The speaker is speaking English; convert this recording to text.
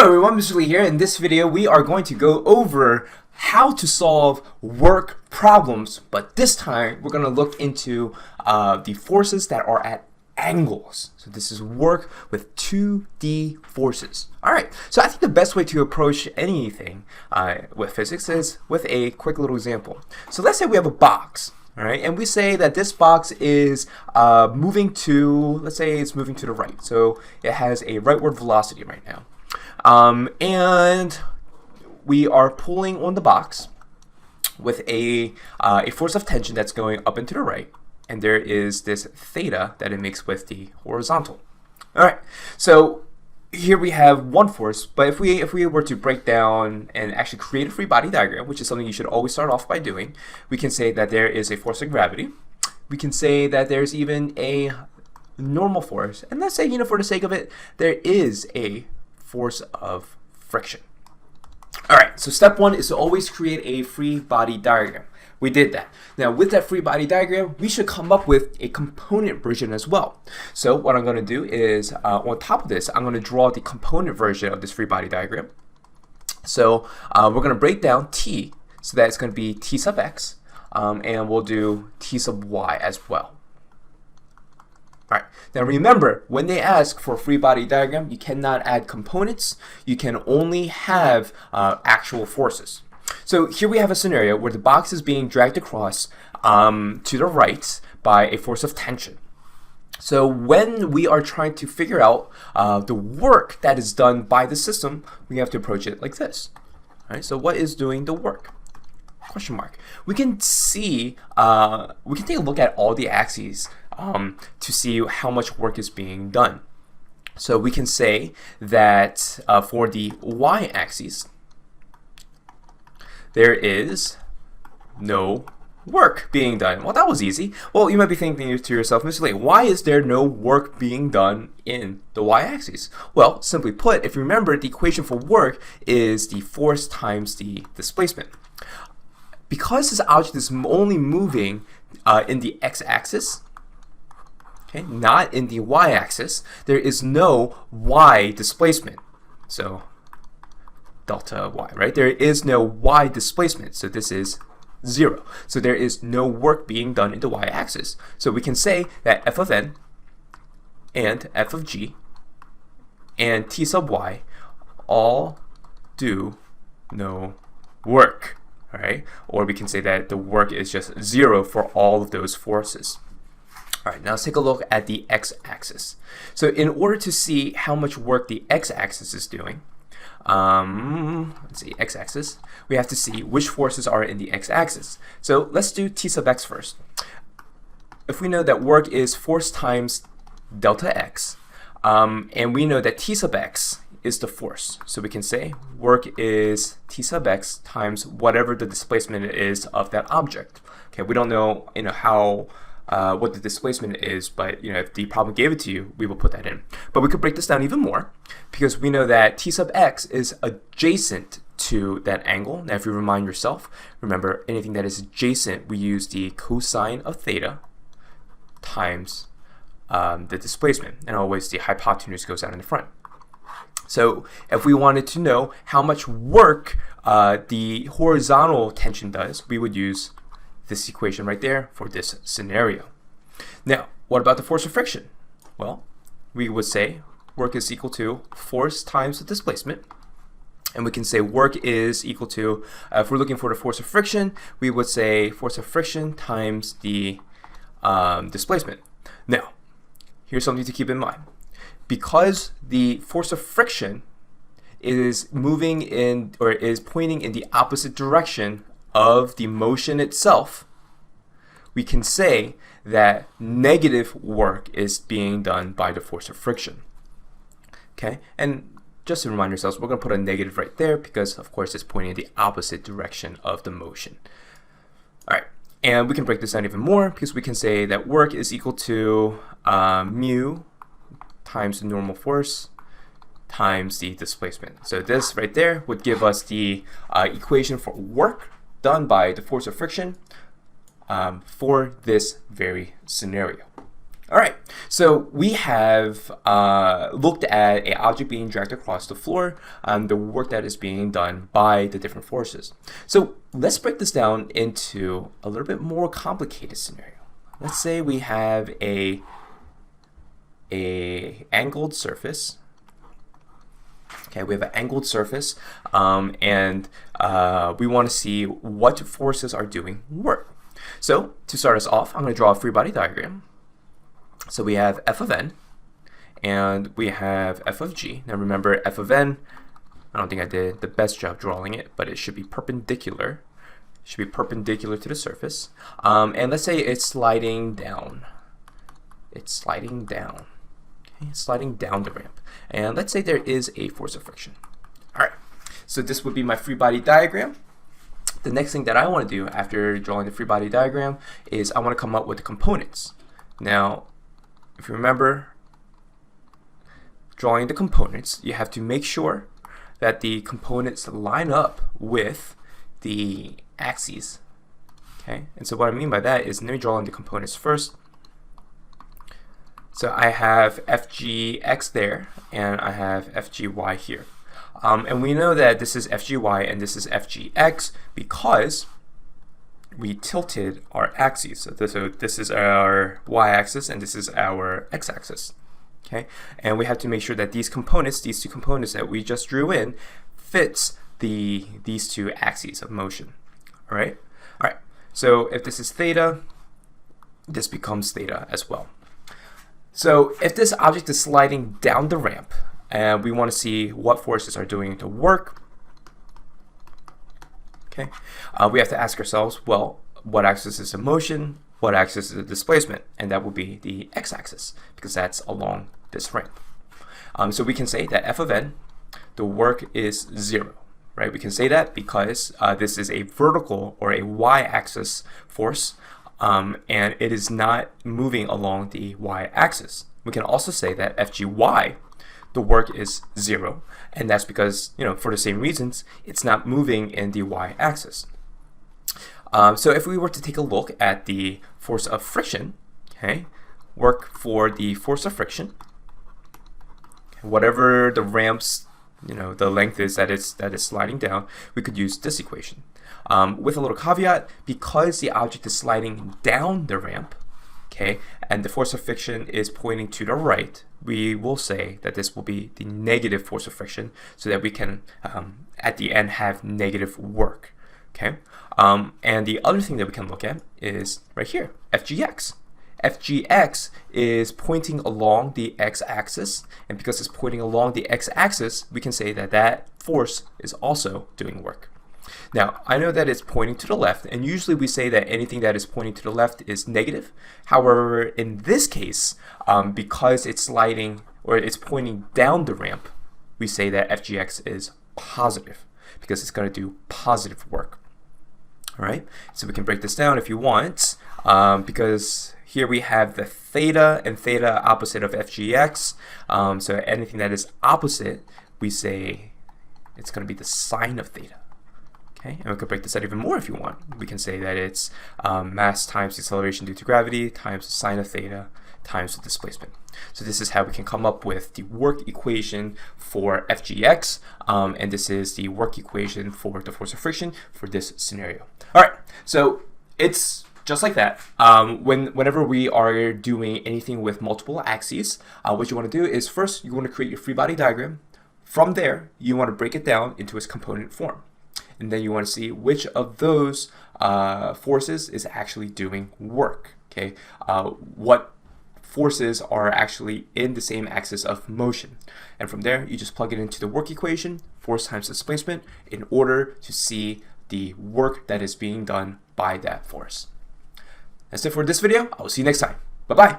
Hello everyone, Mr. Lee here. In this video, we are going to go over how to solve work problems, but this time we're going to look into the forces that are at angles. So this is work with 2D forces. Alright, so I think the best way to approach anything with physics is with a quick little example. So let's say we have a box. All right, and we say that this box is moving to, let's say it's moving to the right. So it has a rightward velocity right now. And we are pulling on the box with a force of tension that's going up and to the right. And there is this theta that it makes with the horizontal. All right, so here we have one force, but if we were to break down and actually create a free body diagram, which is something you should always start off by doing, we can say that there is a force of gravity. We can say that there's even a normal force, and let's say, you know, for the sake of it, there is a force of friction. All right, so step one is to always create a free body diagram. We did that. Now with that free body diagram, we should come up with a component version as well. So what I'm going to do is on top of this, I'm going to draw the component version of this free body diagram. So we're going to break down t, so that it's going to be t sub x, and we'll do t sub y as well. All right. Now remember, when they ask for a free body diagram, you cannot add components. You can only have actual forces. So here we have a scenario where the box is being dragged across to the right by a force of tension. So when we are trying to figure out the work that is done by the system, we have to approach it like this. All right, so what is doing the work? Question mark. We can see, we can take a look at all the axes to see how much work is being done. So we can say that for the y-axis, there is no work being done. Well, that was easy. Well, you might be thinking to yourself, Mr. Lee, why is there no work being done in the y-axis? Well, simply put, if you remember, the equation for work is the force times the displacement. Because this object is only moving in the x-axis, okay, not in the y-axis, there is no y displacement. So delta y, right? There is no y displacement, so this is 0. So there is no work being done in the y-axis. So we can say that f of n and f of g and t sub y all do no work, all right? Or we can say that the work is just 0 for all of those forces. All right, now let's take a look at the x-axis. So in order to see how much work the x-axis is doing, let's see, x-axis, we have to see which forces are in the x-axis. So let's do t sub x first. If we know that work is force times delta x, and we know that t sub x is the force, so we can say work is t sub x times whatever the displacement is of that object. Okay, we don't know, you know, how what the displacement is, but you know, if the problem gave it to you, we will put that in. But we could break this down even more, because we know that t sub x is adjacent to that angle. Now if you remind yourself, remember, anything that is adjacent, we use the cosine of theta times the displacement, and always the hypotenuse goes out in the front. So if we wanted to know how much work the horizontal tension does, we would use this equation right there for this scenario. Now, what about the force of friction? Well, we would say work is equal to force times the displacement, and we can say work is equal to, if we're looking for the force of friction, we would say force of friction times the displacement. Now, here's something to keep in mind. Because the force of friction is moving in, or is pointing in the opposite direction of the motion itself, we can say that negative work is being done by the force of friction. Okay, and just to remind yourselves, we're going to put a negative right there because, of course, it's pointing in the opposite direction of the motion. All right, and we can break this down even more, because we can say that work is equal to mu times the normal force times the displacement. So this right there would give us the equation for work done by the force of friction for this very scenario. All right, So we have looked at an object being dragged across the floor, the work that is being done by the different forces. So let's break this down into a little bit more complicated scenario. Let's say we have a angled surface. Okay, we have an angled surface, and we want to see what forces are doing work. So to start us off, I'm going to draw a free body diagram. So we have f of n, and we have f of g. Now remember, f of n, I don't think I did the best job drawing it, but it should be perpendicular. It should be perpendicular to the surface. And let's say it's sliding down. It's sliding down. Okay, it's sliding down the ramp. And let's say there is a force of friction. All right, so this would be my free body diagram. The next thing that I want to do after drawing the free body diagram is I want to come up with the components. Now, if you remember, drawing the components, you have to make sure that the components line up with the axes. Okay, and so what I mean by that is, let me draw in the components first. So I have FGX there, and I have FGY here. And we know that this is FGY and this is FGX because we tilted our axes. So this is our y-axis and this is our x-axis. Okay, and we have to make sure that these components, these two components that we just drew in, fits these two axes of motion. All right. So if this is theta, this becomes theta as well. So if this object is sliding down the ramp and we want to see what forces are doing the work, okay, we have to ask ourselves, well, what axis is the motion, what axis is the displacement? And that will be the x-axis, because that's along this ramp. So we can say that f of n, the work is 0, right? We can say that because this is a vertical or a y-axis force, and it is not moving along the y-axis. We can also say that FGY, the work is 0, and that's because, for the same reasons, it's not moving in the y-axis. So if we were to take a look at the force of friction, okay, work for the force of friction, whatever the ramp's, the length is that is sliding down, we could use this equation. With a little caveat, because the object is sliding down the ramp, okay, and the force of friction is pointing to the right, we will say that this will be the negative force of friction, so that we can, at the end, have negative work, okay? And the other thing that we can look at is right here, FGX. FGX is pointing along the x-axis, and because it's pointing along the x-axis, we can say that that force is also doing work. Now, I know that it's pointing to the left, and usually we say that anything that is pointing to the left is negative. However, in this case, because it's sliding or it's pointing down the ramp, we say that FGX is positive because it's going to do positive work. All right, so we can break this down if you want, because here we have the theta and theta opposite of FGX. So anything that is opposite, we say it's going to be the sine of theta. Okay, and we can break this out even more if you want. We can say that it's mass times deceleration due to gravity times the sine of theta times the displacement. So this is how we can come up with the work equation for FGX, and this is the work equation for the force of friction for this scenario. All right, so it's just like that. Whenever we are doing anything with multiple axes, what you want to do is first you want to create your free body diagram. From there, you want to break it down into its component form. And then you want to see which of those forces is actually doing work. Okay, what forces are actually in the same axis of motion. And from there, you just plug it into the work equation, force times displacement, in order to see the work that is being done by that force. That's it for this video. I will see you next time. Bye-bye.